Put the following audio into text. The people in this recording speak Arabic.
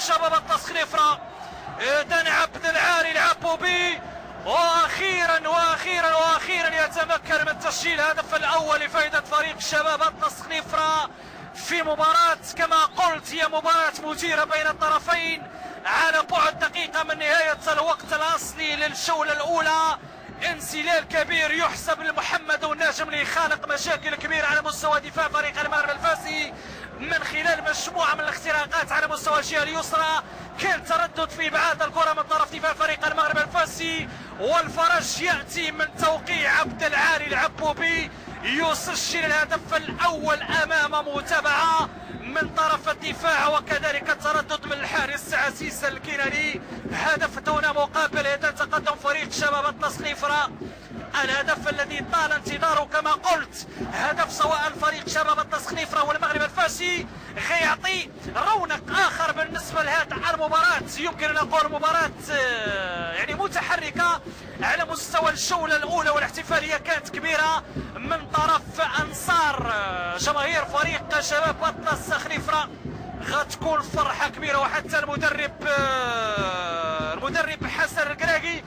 شباب التصنيفرة. إذن عبد العالي العبوا به، واخيرا يتمكن من تسجيل الهدف الاول لفائده فريق شباب التصنيفرة في مباراة كما قلت هي مباراة مثيرة بين الطرفين على بعد دقيقة من نهاية الوقت الاصلي للجولة الاولى. انسلال كبير يحسب لمحمد والناجم لخالق مشاكل كبيرة على مستوى دفاع فريق المغرب الفاسي من خلال مجموعة من الاختراقات على مستوى الجهة اليسرى. كان تردد في ابعاد الكرة من طرف دفاع فريق المغرب الفاسي، والفرج ياتي من توقيع عبد العالي العبوبي يسجل الهدف الاول امام متابعة من طرف الدفاع، وكذلك التردد من الحارس عزيز الكناني. هدف دون مقابل. اذا تقدم فريق شباب التصنيفرة، الهدف الذي طال انتظاره كما قلت، هدف سواء فريق شباب التصنيفرة والمغرب الفاسي غيعطي رونق اخر بالنسبه لهذه المباراه. يمكن ان نقول مباراه يعني متحركه على مستوى الجوله الاولى، والاحتفاليه كانت كبيره من طرف انصار جماهير فريق شباب التصنيفرة. غتكون فرحه كبيره، وحتى المدرب حسن القراقي